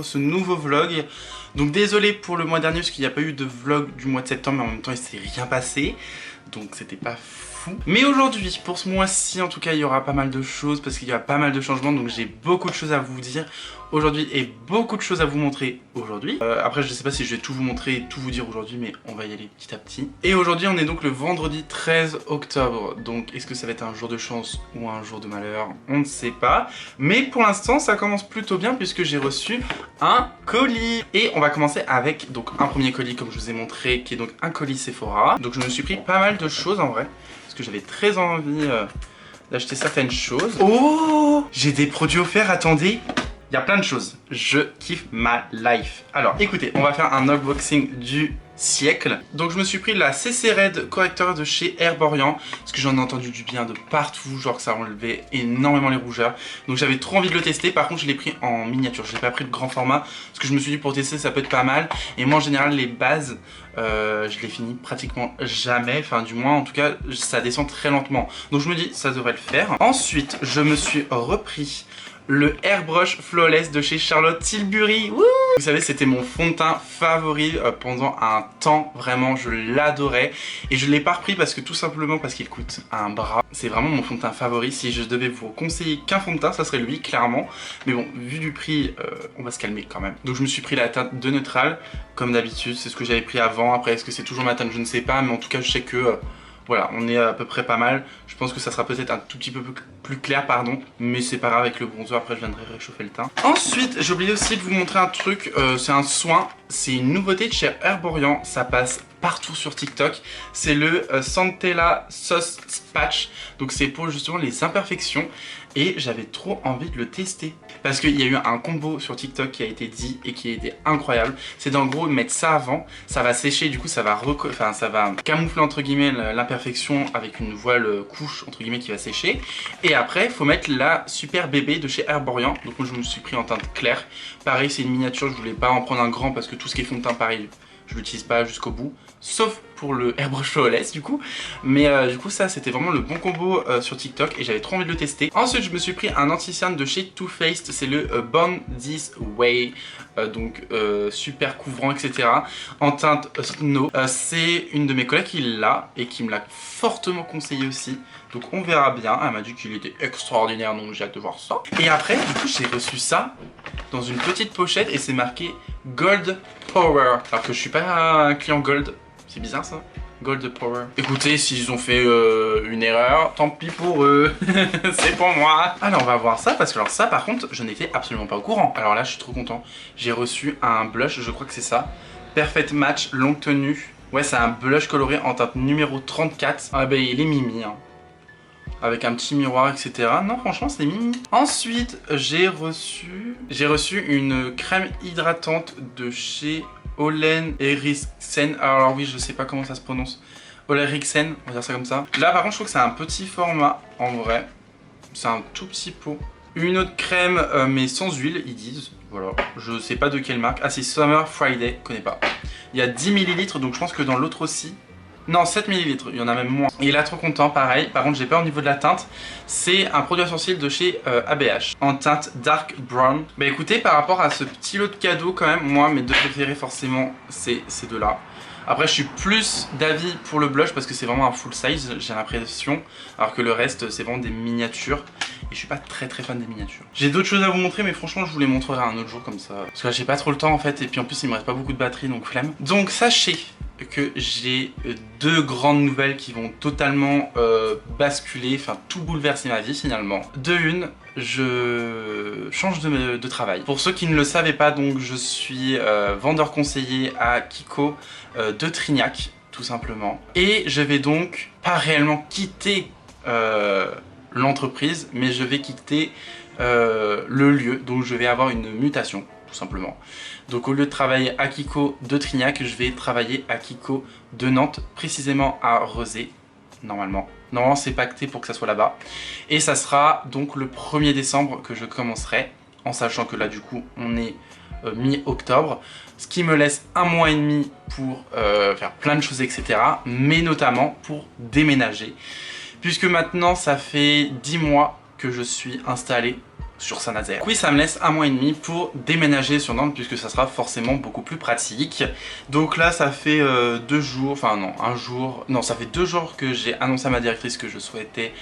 pour ce nouveau vlog. Donc désolé pour le mois dernier parce qu'il n'y a pas eu de vlog du mois de septembre, mais en même temps il s'est rien passé. Donc c'était pas fou. Mais aujourd'hui, pour ce mois-ci en tout cas, il y aura pas mal de choses parce qu'il y a pas mal de changements. Donc j'ai beaucoup de choses à vous dire aujourd'hui et beaucoup de choses à vous montrer aujourd'hui. Après je sais pas si je vais tout vous montrer et tout vous dire aujourd'hui, mais on va y aller petit à petit. Et aujourd'hui on est donc le vendredi 13 octobre. Donc est-ce que ça va être un jour de chance ou un jour de malheur? On ne sait pas. Mais pour l'instant ça commence plutôt bien puisque j'ai reçu un colis. Et on va commencer avec donc un premier colis comme je vous ai montré, qui est donc un colis Sephora. Donc je me suis pris pas mal de choses en vrai, parce que j'avais très envie d'acheter certaines choses. Oh, j'ai des produits offerts, attendez. Il y a plein de choses, je kiffe ma life. Alors écoutez, on va faire un unboxing du siècle. Donc je me suis pris la CC Red correcteur de chez Herborian, parce que j'en ai entendu du bien de partout, genre que ça enlevait énormément les rougeurs. Donc j'avais trop envie de le tester, par contre je l'ai pris en miniature, je l'ai pas pris de grand format, parce que je me suis dit pour tester ça peut être pas mal. Et moi en général les bases, je les finis pratiquement jamais, enfin du moins en tout cas ça descend très lentement. Donc je me dis ça devrait le faire. Ensuite je me suis repris le Airbrush Flawless de chez Charlotte Tilbury. Wouh! Vous savez, c'était mon fond de teint favori pendant un temps, vraiment je l'adorais. Et je l'ai pas repris parce que tout simplement parce qu'il coûte un bras. C'est vraiment mon fond de teint favori. Si je devais vous conseiller qu'un fond de teint, ça serait lui, clairement. Mais bon, vu du prix, on va se calmer quand même. Donc je me suis pris la teinte de Neutral, comme d'habitude, c'est ce que j'avais pris avant. Après, est-ce que c'est toujours ma teinte? Je ne sais pas, mais en tout cas, je sais que... voilà, on est à peu près pas mal. Je pense que ça sera peut-être un tout petit peu plus clair, pardon. Mais c'est pas grave avec le bronzer, après je viendrai réchauffer le teint. Ensuite, j'ai oublié aussi de vous montrer un truc. C'est un soin, c'est une nouveauté de chez Herborian. Ça passe partout sur TikTok. C'est le Centella Sauce Patch. Donc c'est pour justement les imperfections. Et j'avais trop envie de le tester. Parce qu'il y a eu un combo sur TikTok qui a été dit et qui a été incroyable. C'est d'en gros mettre ça avant, ça va sécher, du coup ça va camoufler entre guillemets l'imperfection avec une voile couche entre guillemets qui va sécher. Et après il faut mettre la Super Bébé de chez Herborian. Donc moi je me suis pris en teinte claire. Pareil c'est une miniature, je voulais pas en prendre un grand parce que tout ce qui est fond de teint pareil, je l'utilise pas jusqu'au bout. Sauf pour le Airbrush Flawless du coup. Mais du coup ça c'était vraiment le bon combo sur TikTok et j'avais trop envie de le tester. Ensuite je me suis pris un anti-cerne de chez Too Faced. C'est le Born This Way. Donc super couvrant etc. En teinte Snow. C'est une de mes collègues qui l'a et qui me l'a fortement conseillé aussi. Donc on verra bien. Elle m'a dit qu'il était extraordinaire, donc j'ai hâte de voir ça. Et après du coup j'ai reçu ça dans une petite pochette et c'est marqué Gold Power. Alors que je suis pas un client Gold. C'est bizarre ça, Gold Power. Écoutez, s'ils ont fait une erreur, tant pis pour eux. C'est pour moi. Alors on va voir ça parce que alors ça par contre je n'étais absolument pas au courant. Alors là je suis trop content. J'ai reçu un blush, je crois que c'est ça. Perfect Match longue tenue. Ouais, c'est un blush coloré en teinte numéro 34. Ah bah il est mimi hein. Avec un petit miroir etc. Non franchement c'est mimi. Ensuite j'ai reçu une crème hydratante de chez Olen Eriksen. Alors oui je sais pas comment ça se prononce. Olen Eriksen, on va dire ça comme ça. Là par contre je trouve que c'est un petit format en vrai. C'est un tout petit pot. Une autre crème mais sans huile ils disent. Voilà, je sais pas de quelle marque. Ah c'est Summer Friday, je connais pas. Il y a 10 ml donc je pense que dans l'autre aussi. Non 7 ml, il y en a même moins. Et là trop content pareil, par contre j'ai peur au niveau de la teinte. C'est un produit à sourcils de chez ABH en teinte Dark Brown. Bah écoutez, par rapport à ce petit lot de cadeaux quand même, moi mes deux préférés forcément c'est ces deux là. Après je suis plus d'avis pour le blush parce que c'est vraiment un full size j'ai l'impression. Alors que le reste c'est vraiment des miniatures. Et je suis pas très fan des miniatures. J'ai d'autres choses à vous montrer mais franchement je vous les montrerai un autre jour comme ça. Parce que là j'ai pas trop le temps en fait et puis en plus il me reste pas beaucoup de batterie donc flemme. Donc sachez que j'ai deux grandes nouvelles qui vont totalement basculer, enfin tout bouleverser ma vie finalement. De une, je change de travail. Pour ceux qui ne le savaient pas, donc je suis vendeur conseiller à Kiko de Trignac, tout simplement. Et je vais donc pas réellement quitter l'entreprise, mais je vais quitter le lieu, donc je vais avoir une mutation. Tout simplement. Donc au lieu de travailler à Kiko de Trignac, je vais travailler à Kiko de Nantes, précisément à Rezé, normalement. Normalement c'est pacté pour que ça soit là-bas. Et ça sera donc le 1er décembre que je commencerai, en sachant que là du coup on est mi-octobre. Ce qui me laisse un mois et demi pour faire plein de choses etc. Mais notamment pour déménager. Puisque maintenant ça fait 10 mois que je suis installé sur Saint-Nazaire. Oui, ça me laisse 1 mois et demi pour déménager sur Nantes puisque ça sera forcément beaucoup plus pratique. Donc là ça fait 2 jours, enfin non, un jour, non ça fait 2 jours que j'ai annoncé à ma directrice que je souhaitais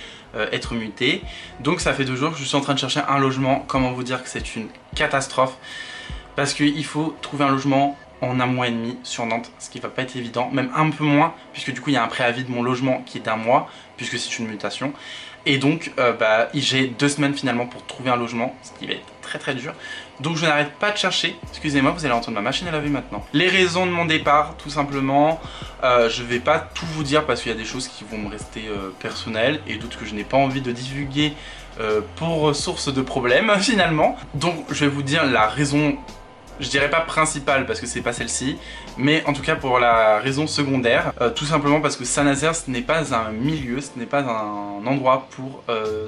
être muté. Donc ça fait 2 jours que je suis en train de chercher un logement. Comment vous dire que c'est une catastrophe parce qu'il faut trouver un logement en 1 mois et demi sur Nantes, ce qui va pas être évident, même un peu moins puisque du coup il y a un préavis de mon logement qui est d'1 mois puisque c'est une mutation. Et donc j'ai 2 semaines finalement pour trouver un logement, ce qui va être très très dur. Donc je n'arrête pas de chercher. Excusez-moi, vous allez entendre ma machine à laver maintenant. Les raisons de mon départ, tout simplement, je vais pas tout vous dire parce qu'il y a des choses qui vont me rester personnelles et d'autres que je n'ai pas envie de divulguer pour source de problèmes finalement. Donc je vais vous dire la raison, je dirais pas principale parce que c'est pas celle-ci, mais en tout cas pour la raison secondaire, tout simplement parce que Saint-Nazaire ce n'est pas un milieu, ce n'est pas un endroit pour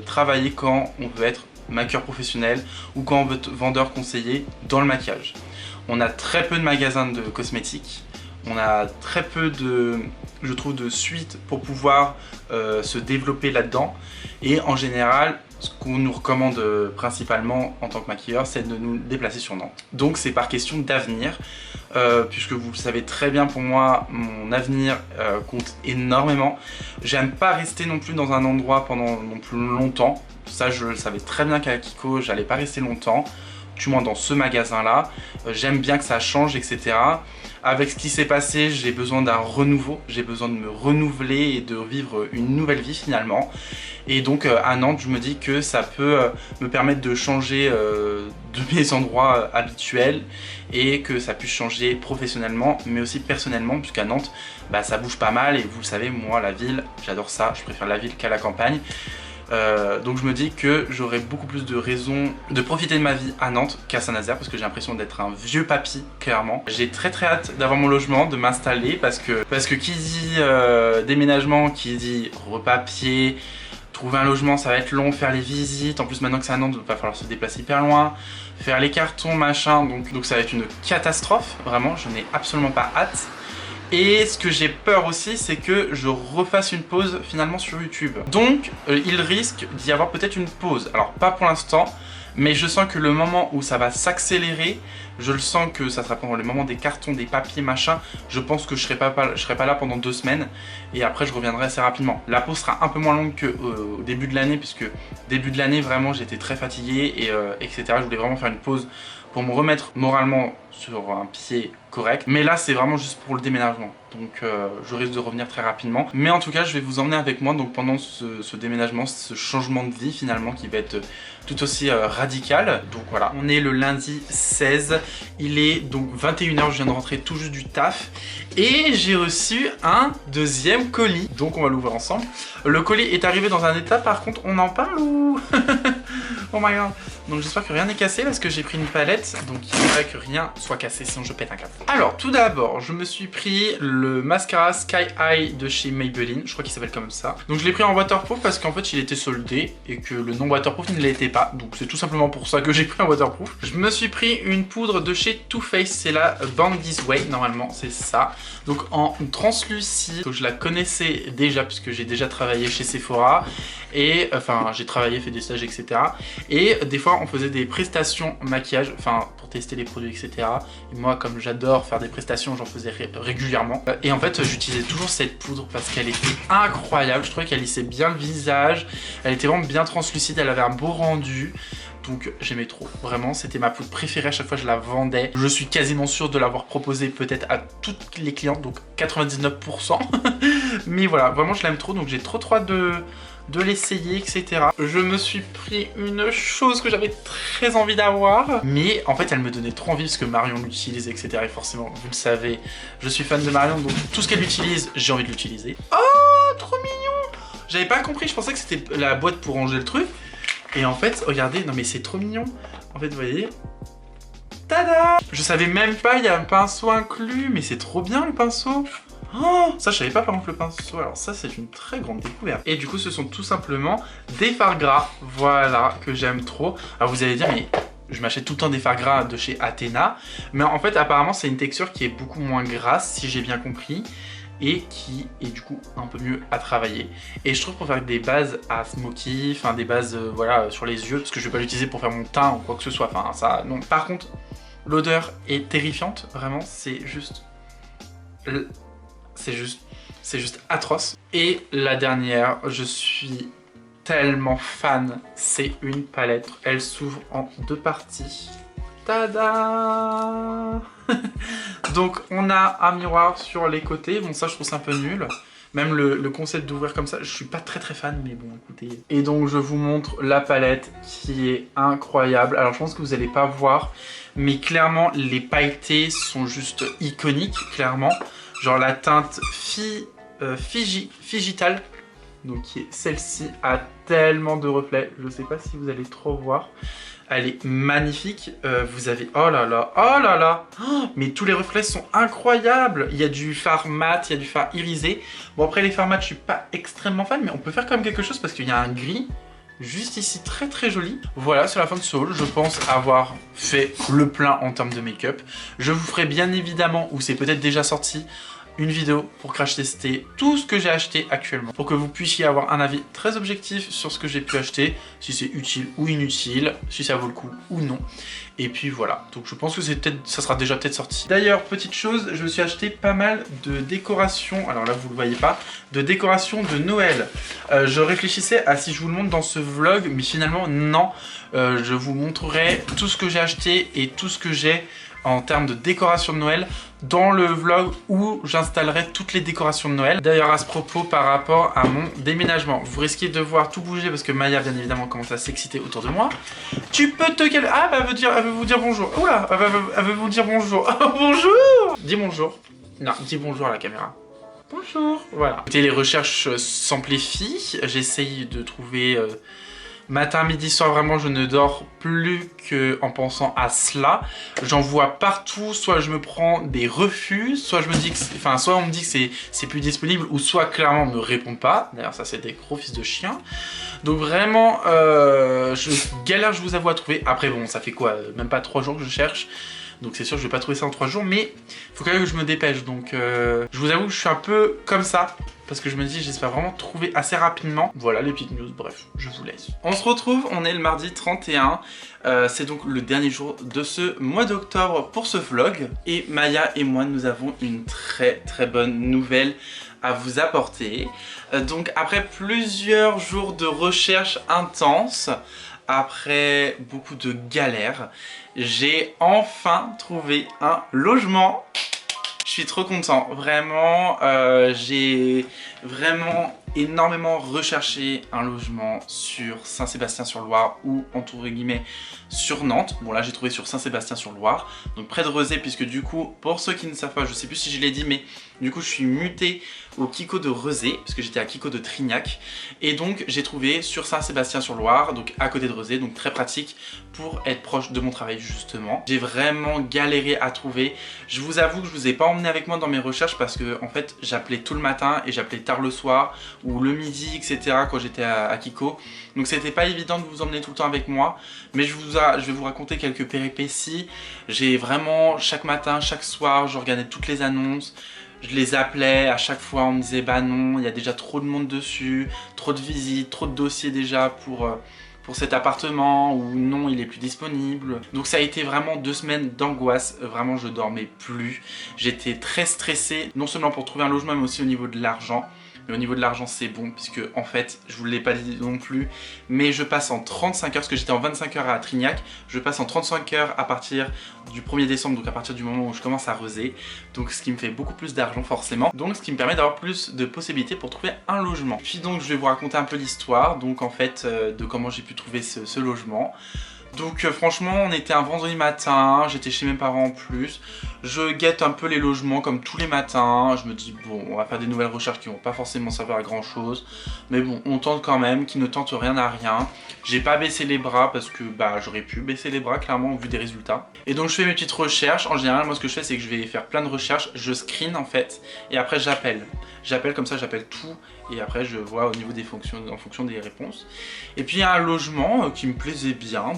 travailler quand on veut être maquilleur professionnel ou quand on veut être vendeur conseiller dans le maquillage. On a très peu de magasins de cosmétiques, on a très peu de, je trouve, de suites pour pouvoir se développer là-dedans et en général ce qu'on nous recommande principalement en tant que maquilleur, c'est de nous déplacer sur Nantes. Donc c'est par question d'avenir, puisque vous le savez très bien, pour moi, mon avenir compte énormément. J'aime pas rester non plus dans un endroit pendant non plus longtemps. Ça, je le savais très bien qu'à Kiko, j'allais pas rester longtemps, du moins dans ce magasin-là. J'aime bien que ça change, etc. Avec ce qui s'est passé, j'ai besoin d'un renouveau, j'ai besoin de me renouveler et de vivre une nouvelle vie finalement. Et donc à Nantes, je me dis que ça peut me permettre de changer de mes endroits habituels et que ça puisse changer professionnellement mais aussi personnellement, puisqu'à Nantes, ça bouge pas mal et vous le savez, moi la ville, j'adore ça, je préfère la ville qu'à la campagne. Donc je me dis que j'aurai beaucoup plus de raisons de profiter de ma vie à Nantes qu'à Saint-Nazaire parce que j'ai l'impression d'être un vieux papy, clairement. J'ai très hâte d'avoir mon logement, de m'installer parce que qui dit déménagement, qui dit repapier, trouver un logement ça va être long, faire les visites, en plus maintenant que c'est à Nantes il va falloir se déplacer hyper loin, faire les cartons, machin, donc ça va être une catastrophe, vraiment, je n'ai absolument pas hâte. Et ce que j'ai peur aussi, c'est que je refasse une pause finalement sur YouTube. Donc, il risque d'y avoir peut-être une pause. Alors, pas pour l'instant, mais je sens que le moment où ça va s'accélérer, je le sens que ça sera pendant le moment des cartons, des papiers, machin. Je pense que je serai pas là pendant 2 semaines. Et après, je reviendrai assez rapidement. La pause sera un peu moins longue qu'au début de l'année, puisque début de l'année, vraiment, j'étais très fatigué, et etc. Je voulais vraiment faire une pause pour me remettre moralement sur un pied correct. Mais là, c'est vraiment juste pour le déménagement. Donc, je risque de revenir très rapidement. Mais en tout cas, je vais vous emmener avec moi donc pendant ce déménagement, ce changement de vie finalement qui va être tout aussi radical. Donc voilà, on est le lundi 16. Il est donc 21 h, je viens de rentrer tout juste du taf. Et j'ai reçu un 2e colis. Donc on va l'ouvrir ensemble. Le colis est arrivé dans un état, par contre, on en parle ou... Oh my god. Donc j'espère que rien n'est cassé parce que j'ai pris une palette. Donc il faudrait que rien soit cassé sinon je pète un câble. Alors tout d'abord je me suis pris le mascara Sky High de chez Maybelline. Je crois qu'il s'appelle comme ça. Donc je l'ai pris en waterproof parce qu'en fait il était soldé et que le non waterproof ne l'était pas. Donc c'est tout simplement pour ça que j'ai pris un waterproof. Je me suis pris une poudre de chez Too Faced. C'est la Born This Way normalement, c'est ça. Donc en translucide. Donc je la connaissais déjà puisque j'ai déjà travaillé chez Sephora. Et enfin j'ai travaillé, fait des stages, etc. Et des fois on faisait des prestations maquillage, enfin pour tester les produits, etc. Et moi comme j'adore faire des prestations, j'en faisais régulièrement. Et en fait j'utilisais toujours cette poudre parce qu'elle était incroyable. Je trouvais qu'elle lissait bien le visage, elle était vraiment bien translucide, elle avait un beau rendu. Donc j'aimais trop, vraiment c'était ma poudre préférée, à chaque fois je la vendais. Je suis quasiment sûr de l'avoir proposée peut-être à toutes les clientes, donc 99%. Mais voilà, vraiment je l'aime trop, donc j'ai trop hâte de l'essayer, etc. Je me suis pris une chose que j'avais très envie d'avoir, mais en fait elle me donnait trop envie parce que Marion l'utilise, etc. Et forcément, vous le savez, je suis fan de Marion, donc tout ce qu'elle utilise, j'ai envie de l'utiliser. Oh, trop mignon! J'avais pas compris, je pensais que c'était la boîte pour ranger le truc. Et en fait, regardez, non mais c'est trop mignon. En fait, vous voyez, tada! Je savais même pas, il y a un pinceau inclus, mais c'est trop bien le pinceau. Oh, ça je savais pas par contre le pinceau, alors ça c'est une très grande découverte. Et du coup ce sont tout simplement des fards gras, voilà, que j'aime trop. Alors vous allez dire mais je m'achète tout le temps des fards gras de chez Athéna. Mais en fait apparemment c'est une texture qui est beaucoup moins grasse si j'ai bien compris. et qui est du coup un peu mieux à travailler. Et je trouve pour faire des bases à smoky, enfin des bases voilà sur les yeux, parce que je vais pas l'utiliser pour faire mon teint ou quoi que ce soit, enfin ça non. Par contre, l'odeur est terrifiante, vraiment, c'est juste atroce. Et la dernière, je suis tellement fan, c'est une palette. Elle s'ouvre en 2 parties. Tada. Donc on a un miroir sur les côtés. Bon ça je trouve ça un peu nul. Même le concept d'ouvrir comme ça, je suis pas très fan, mais bon écoutez. Et donc je vous montre la palette qui est incroyable. Alors je pense que vous allez pas voir, mais clairement les pailletés sont juste iconiques, clairement. Genre la teinte Figital, donc qui est celle-ci, a tellement de reflets. Je sais pas si vous allez trop voir. Elle est magnifique. Vous avez... Oh là là, oh là là, oh, mais tous les reflets sont incroyables. Il y a du fard mat, il y a du fard irisé. Bon après les fards mat, je suis pas extrêmement fan, mais on peut faire quand même quelque chose parce qu'il y a un gris juste ici très joli. Voilà, c'est la fin de ce haul. Je pense avoir fait le plein en termes de make-up. Je vous ferai bien évidemment, ou c'est peut-être déjà sorti, une vidéo pour crash tester tout ce que j'ai acheté actuellement, pour que vous puissiez avoir un avis très objectif sur ce que j'ai pu acheter, si c'est utile ou inutile, si ça vaut le coup ou non. Et puis voilà, donc je pense que ça sera déjà peut-être sorti. D'ailleurs, petite chose, je me suis acheté pas mal de décorations, alors là vous le voyez pas, de décorations de Noël. Je réfléchissais à si je vous le montre dans ce vlog, mais finalement non. Je vous montrerai tout ce que j'ai acheté et tout ce que j'ai en termes de décoration de Noël dans le vlog où j'installerai toutes les décorations de Noël. D'ailleurs à ce propos, par rapport à mon déménagement, vous risquez de voir tout bouger parce que Maya bien évidemment commence à s'exciter autour de moi. Tu peux te calmer. Ah bah elle veut vous dire bonjour. Oula, elle veut vous dire bonjour. Bonjour. Dis bonjour. Non, dis bonjour à la caméra. Bonjour. Voilà. Écoutez, les recherches s'amplifient. J'essaye de trouver... matin, midi, soir, vraiment je ne dors plus qu'en pensant à cela. J'en vois partout, soit je me prends des refus, soit je me dis que, enfin, soit on me dit que c'est plus disponible, ou soit clairement on me répond pas. D'ailleurs ça c'est des gros fils de chien. Donc vraiment, je galère, je vous avoue, à trouver. Après bon, ça fait quoi, même pas 3 jours que je cherche. Donc c'est sûr que je vais pas trouver ça en 3 jours, mais il faut quand même que je me dépêche. Donc je vous avoue que je suis un peu comme ça, parce que je me dis j'espère vraiment trouver assez rapidement. Voilà les petites news, bref, je vous laisse. On se retrouve, on est le mardi 31. C'est donc le dernier jour de ce mois d'octobre pour ce vlog. Et Maya et moi, nous avons une très bonne nouvelle à vous apporter. Donc après plusieurs jours de recherche intense, après beaucoup de galères, j'ai enfin trouvé un logement. Je suis trop content, vraiment, j'ai vraiment énormément recherché un logement sur Saint-Sébastien-sur-Loire ou entre guillemets sur Nantes. Bon là j'ai trouvé sur Saint-Sébastien-sur-Loire, donc près de Rezé, puisque du coup, pour ceux qui ne savent pas, je sais plus si je l'ai dit, mais du coup je suis muté au Kiko de Rezé, parce que j'étais à Kiko de Trignac, et donc j'ai trouvé sur Saint-Sébastien-sur-Loire, donc à côté de Rezé, donc très pratique pour être proche de mon travail justement. J'ai vraiment galéré à trouver. Je vous avoue que je vous ai pas emmené avec moi dans mes recherches parce que en fait j'appelais tout le matin et j'appelais tard le soir ou le midi, etc. quand j'étais à Kiko. Donc c'était pas évident de vous emmener tout le temps avec moi, mais je vais vous raconter quelques péripéties. J'ai vraiment chaque matin, chaque soir, je regardais toutes les annonces. Je les appelais, à chaque fois on me disait bah non, il y a déjà trop de monde dessus, trop de visites, trop de dossiers déjà pour cet appartement, ou non il est plus disponible. Donc ça a été vraiment 2 semaines d'angoisse, vraiment je dormais plus. J'étais très stressée, non seulement pour trouver un logement mais aussi au niveau de l'argent. Mais au niveau de l'argent c'est bon, puisque en fait, je vous l'ai pas dit non plus, mais je passe en 35 heures, parce que j'étais en 25 heures à Trignac, je passe en 35 heures à partir du 1er décembre, donc à partir du moment où je commence à Rezé, donc ce qui me fait beaucoup plus d'argent forcément, donc ce qui me permet d'avoir plus de possibilités pour trouver un logement. Puis donc je vais vous raconter un peu l'histoire, donc en fait, de comment j'ai pu trouver ce logement. Donc franchement on était un vendredi matin, j'étais chez mes parents en plus, je guette un peu les logements comme tous les matins, je me dis bon on va faire des nouvelles recherches qui vont pas forcément servir à grand chose, mais bon on tente quand même, qui ne tente rien à rien. J'ai pas baissé les bras parce que bah j'aurais pu baisser les bras clairement au vu des résultats. Et donc je fais mes petites recherches, en général moi ce que je fais c'est que je vais faire plein de recherches, je screen en fait, et après j'appelle comme ça, j'appelle tous et après je vois au niveau des fonctions, en fonction des réponses. Et puis il y a un logement qui me plaisait bien,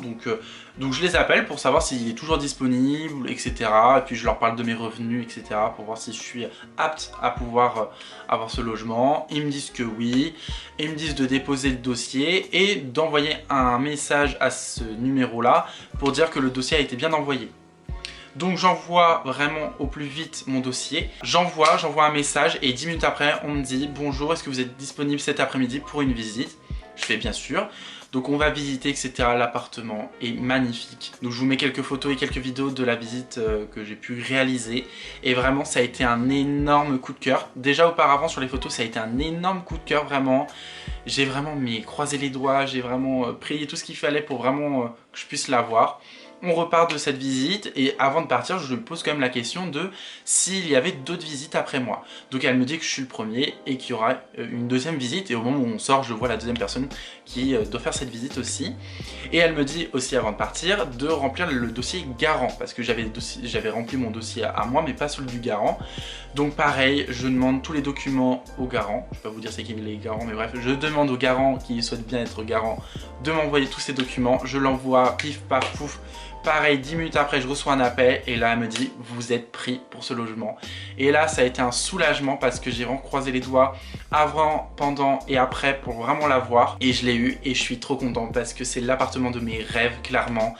donc je les appelle pour savoir s'il est toujours disponible, etc. Et puis je leur parle de mes revenus, etc. pour voir si je suis apte à pouvoir avoir ce logement. Ils me disent que oui, ils me disent de déposer le dossier et d'envoyer un message à ce numéro-là pour dire que le dossier a été bien envoyé. Donc j'envoie vraiment au plus vite mon dossier, j'envoie un message et 10 minutes après on me dit « Bonjour, est-ce que vous êtes disponible cet après-midi pour une visite ?» Je fais bien sûr. Donc on va visiter, etc. L'appartement est magnifique. Donc je vous mets quelques photos et quelques vidéos de la visite que j'ai pu réaliser. Et vraiment ça a été un énorme coup de cœur. Déjà auparavant sur les photos ça a été un énorme coup de cœur vraiment. J'ai vraiment croisé les doigts, j'ai vraiment prié tout ce qu'il fallait pour vraiment que je puisse la voir. On repart de cette visite et avant de partir, je me pose quand même la question de s'il y avait d'autres visites après moi. Donc elle me dit que je suis le premier et qu'il y aura une deuxième visite et au moment où on sort, je vois la deuxième personne qui doit faire cette visite aussi. Et elle me dit aussi avant de partir de remplir le dossier garant parce que j'avais rempli mon dossier à moi mais pas celui du garant. Donc pareil, je demande tous les documents au garant. Je ne vais pas vous dire c'est qui les garants mais bref, je demande au garant qui souhaite bien être garant de m'envoyer tous ces documents. Je l'envoie pif paf pouf. Pareil, 10 minutes après, je reçois un appel et là, elle me dit « Vous êtes pris pour ce logement ». Et là, ça a été un soulagement parce que j'ai vraiment croisé les doigts avant, pendant et après pour vraiment l'avoir. Et je l'ai eu et je suis trop content parce que c'est l'appartement de mes rêves, clairement.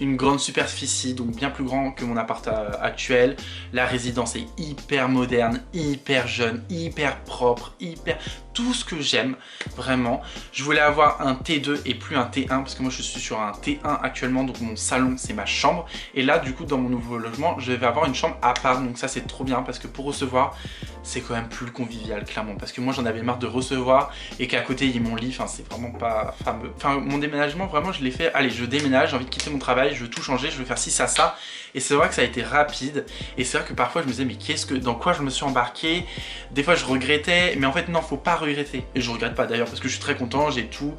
Une grande superficie, donc bien plus grand que mon appart actuel. La résidence est hyper moderne, hyper jeune, hyper propre, hyper... tout ce que j'aime, vraiment. Je voulais avoir un T2 et plus un T1 parce que moi je suis sur un T1 actuellement, donc mon salon c'est ma chambre. Et là du coup dans mon nouveau logement, je vais avoir une chambre à part, donc ça c'est trop bien parce que pour recevoir, c'est quand même plus convivial clairement. Parce que moi j'en avais marre de recevoir et qu'à côté il y ait mon lit, enfin c'est vraiment pas fameux. Enfin mon déménagement vraiment je l'ai fait, allez je déménage, j'ai envie de quitter mon travail, je veux tout changer, je veux faire ci, ça. Et c'est vrai que ça a été rapide et c'est vrai que parfois je me disais mais dans quoi je me suis embarqué. Des fois je regrettais, mais en fait non, faut pas regretter. Et je regrette pas d'ailleurs parce que je suis très content, j'ai tout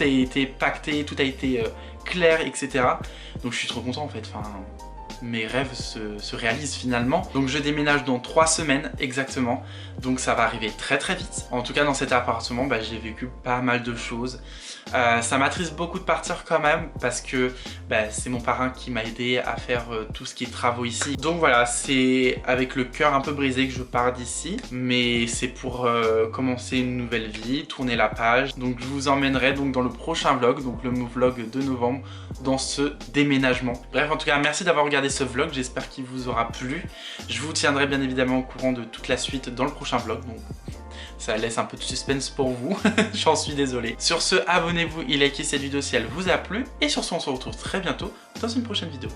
a été pacté, tout a été clair, etc. Donc je suis trop content en fait, enfin... mes rêves se réalisent finalement. Donc je déménage dans 3 semaines exactement, donc ça va arriver très vite. En tout cas dans cet appartement, j'ai vécu pas mal de choses. Ça m'attriste beaucoup de partir quand même parce que c'est mon parrain qui m'a aidé à faire tout ce qui est travaux ici. Donc voilà, c'est avec le cœur un peu brisé que je pars d'ici, mais c'est pour commencer une nouvelle vie, tourner la page. Donc je vous emmènerai donc dans le prochain vlog, donc le vlog de novembre, dans ce déménagement. Bref, en tout cas merci d'avoir regardé ce vlog, j'espère qu'il vous aura plu. Je vous tiendrai bien évidemment au courant de toute la suite dans le prochain vlog, donc ça laisse un peu de suspense pour vous, j'en suis désolé. Sur ce, abonnez-vous et likez cette vidéo si elle vous a plu, et sur ce on se retrouve très bientôt dans une prochaine vidéo.